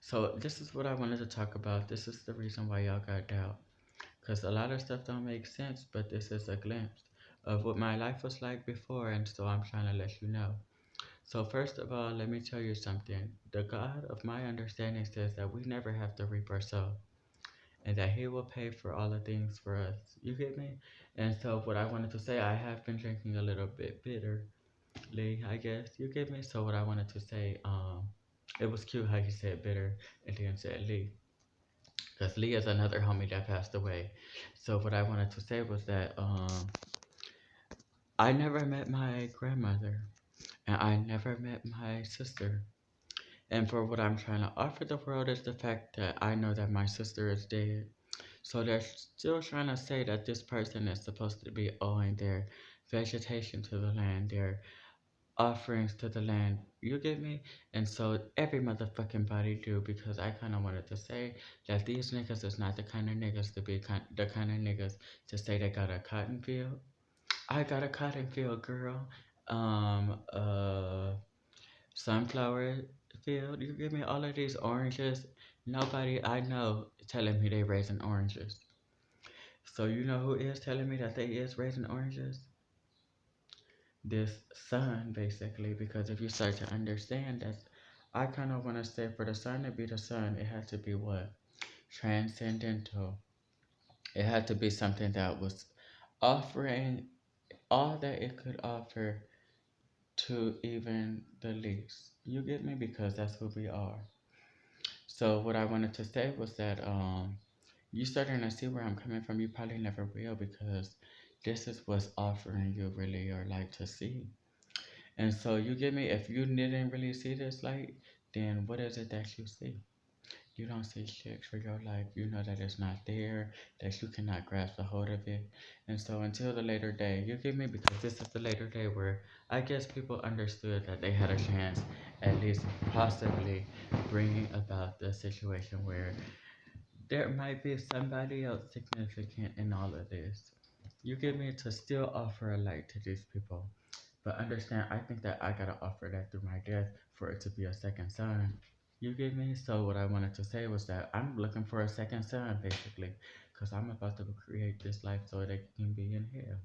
So this is what I wanted to talk about. This is the reason why y'all got doubt. Because a lot of stuff don't make sense, but this is a glimpse of what my life was like before, and so I'm trying to let you know. So first of all, let me tell you something. The God of my understanding says that we never have to reap our soul, and that He will pay for all the things for us. You get me? And so what I wanted to say, I have been drinking a little bit bitterly, I guess. You get me? So what I wanted to say, it was cute how you said bitter and then said Lee. Because Lee is another homie that passed away. So what I wanted to say was that I never met my grandmother and I never met my sister. And for what I'm trying to offer the world is the fact that I know that my sister is dead. So they're still trying to say that this person is supposed to be owing their vegetation to the land, their offerings to the land. You get me? And so every motherfucking body do, because I kind of wanted to say that these niggas is not the kind of niggas to be the kind of niggas to say they got a cotton field. I got a cotton field, girl. A sunflower field. You give me all of these oranges. Nobody I know telling me they raising oranges. So you know who is telling me that they is raising oranges? This sun, basically, because if you start to understand that, I kind of want to say for the sun to be the sun, it had to be what? Transcendental. It had to be something that was offering all that it could offer to even the least. You get me? Because that's who we are. So what I wanted to say was that you starting to see where I'm coming from. You probably never will, because this is what's offering you really or like to see. And so you get me, if you didn't really see this light, then what is it that you see? You don't see shit for your life. You know that it's not there, that you cannot grasp a hold of it. And so until the later day, you get me, because this is the later day where I guess people understood that they had a chance, at least possibly bringing about the situation where there might be somebody else significant in all of this. You get me, to still offer a light to these people. But understand, I think that I gotta offer that through my death for it to be a second son. You get me? So what I wanted to say was that I'm looking for a second son, basically, because I'm about to create this life so they can be in hell.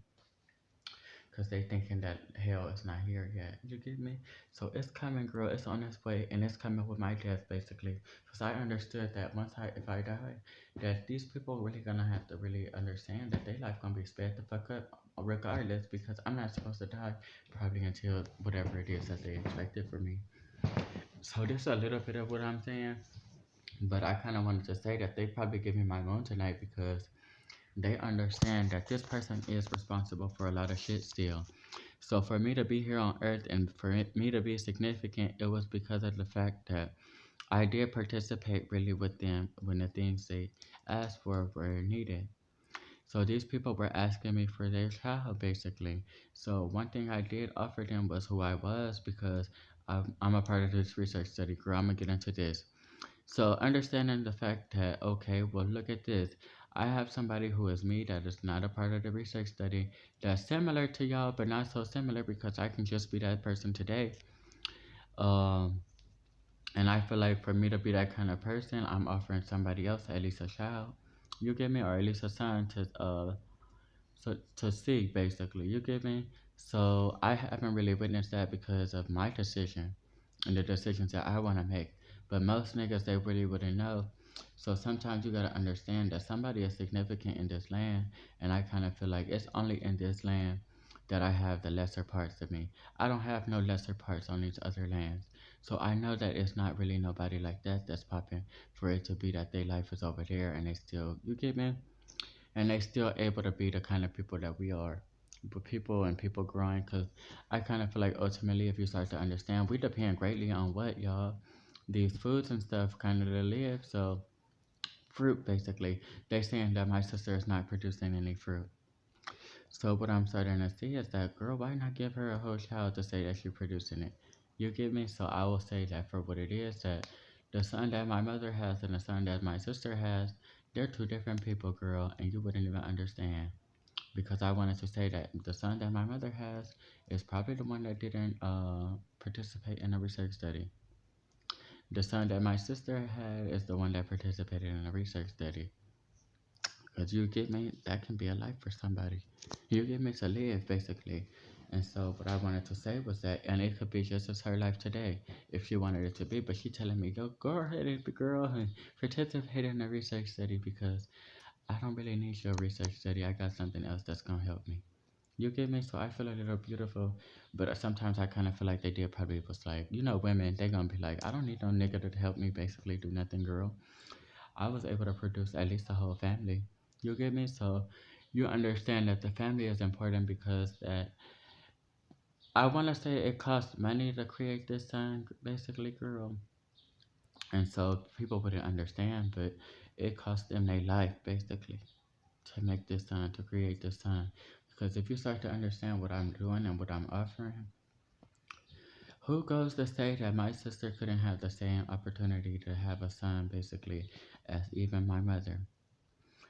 Because they thinking that hell is not here yet. You get me? So it's coming, girl. It's on its way, and it's coming with my death, basically. Because I understood that if I die, that these people really gonna have to really understand that their life gonna be sped the fuck up, regardless. Because I'm not supposed to die probably until whatever it is that they expected for me. So this is a little bit of what I'm saying, but I kind of wanted to say that they probably give me my moon tonight because they understand that this person is responsible for a lot of shit still. So for me to be here on earth and for me to be significant, it was because of the fact that I did participate really with them when the things they asked for were needed. So these people were asking me for their child basically. So one thing I did offer them was who I was, because I'm a part of this research study. Girl, I'm gonna get into this. So understanding the fact that, okay, well, look at this. I have somebody who is me that is not a part of the research study, that's similar to y'all, but not so similar, because I can just be that person today. Um, and I feel like for me to be that kind of person, I'm offering somebody else at least a child. You get me, or at least a son to see basically. You get me. So I haven't really witnessed that because of my decision and the decisions that I want to make. But most niggas, they really wouldn't know. So sometimes you gotta understand that somebody is significant in this land, and I kind of feel like it's only in this land that I have the lesser parts of me. I don't have no lesser parts on these other lands. So I know that it's not really nobody like that that's popping for it to be that their life is over there and they still, you get me? And they still able to be the kind of people that we are. But people and people growing, because I kind of feel like ultimately, if you start to understand, we depend greatly on what, y'all? These foods and stuff kind of to live. So, fruit basically. They saying that my sister is not producing any fruit. So, what I'm starting to see is that, girl, why not give her a whole child to say that she's producing it? You get me? So, I will say that for what it is, that the son that my mother has and the son that my sister has, they're two different people, girl, and you wouldn't even understand, because I wanted to say that the son that my mother has is probably the one that didn't participate in a research study. The son that my sister had is the one that participated in a research study. Because you get me, that can be a life for somebody. You get me to live, basically. And so what I wanted to say was that, and it could be just as her life today, if she wanted it to be. But she telling me, go ahead, girl, and participate in the research study because I don't really need your research study. I got something else that's gonna help me. You get me? So I feel like they're beautiful, but sometimes I kind of feel like they did probably was like, women, they gonna be like, I don't need no nigga to help me basically do nothing, girl. I was able to produce at least a whole family. You get me? So you understand that the family is important because that I want to say it costs money to create this son, basically, girl. And so people wouldn't understand, but it cost them their life, basically, to make this son, to create this son. Because if you start to understand what I'm doing and what I'm offering, who goes to say that my sister couldn't have the same opportunity to have a son, basically, as even my mother?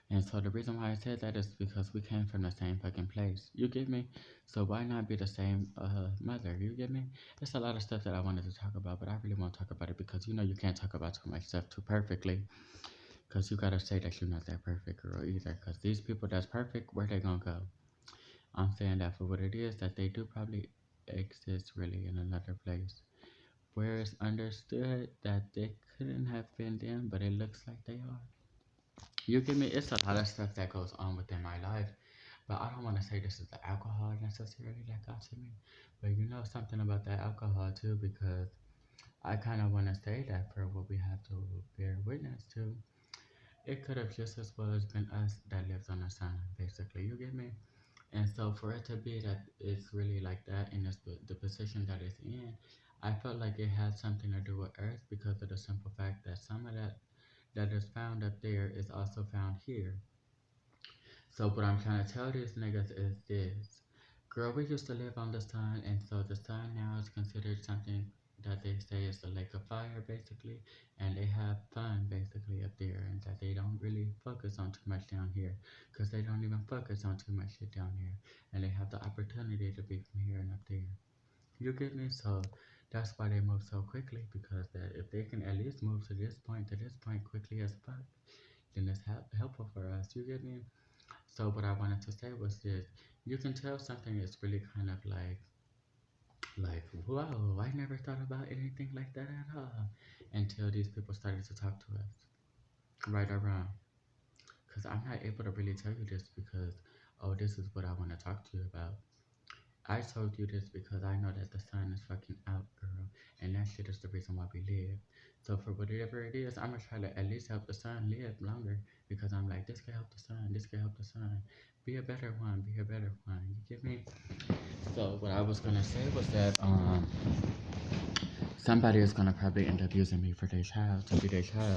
And so the reason why I said that is because we came from the same fucking place. You get me? So why not be the same mother? You get me? There's a lot of stuff that I wanted to talk about, but I really won't talk about it because you can't talk about too much stuff too perfectly. Because you gotta say that you're not that perfect girl either. Because these people that's perfect, where they gonna go? I'm saying that for what it is, that they do probably exist really in another place. Where it's understood that they couldn't have been them, but it looks like they are. You get me? It's a lot of stuff that goes on within my life, but I don't want to say this is the alcohol necessarily that got to me. But you know something about that alcohol too, because I kind of want to say that for what we have to bear witness to, it could have just as well as been us that lives on the sun, basically. You get me? And so for it to be that it's really like that in the position that it's in, I felt like it had something to do with Earth because of the simple fact that some of that is found up there is also found here. So what I'm trying to tell these niggas is this. Girl, we used to live on the sun, and so the sun now is considered something that they say is a lake of fire, basically, and they have fun, basically, up there, and that they don't really focus on too much down here, because they don't even focus on too much shit down here, and they have the opportunity to be from here and up there. You get me? So that's why they move so quickly, because that if they can at least move to this point quickly as fuck, then it's helpful for us. You get me? So what I wanted to say was this: you can tell something is really kind of like whoa, I never thought about anything like that at all until these people started to talk to us, right or wrong. Because I'm not able to really tell you this because oh, this is what I want to talk to you about. I told you this because I know that the sun is fucking out, girl, and that shit is the reason why we live. So for whatever it is, I'm gonna try to at least help the sun live longer because I'm like, this can help the sun, this can help the sun. Be a better one, be a better one. You get me? So what I was gonna say was that somebody is gonna probably end up using me for their child to be their child.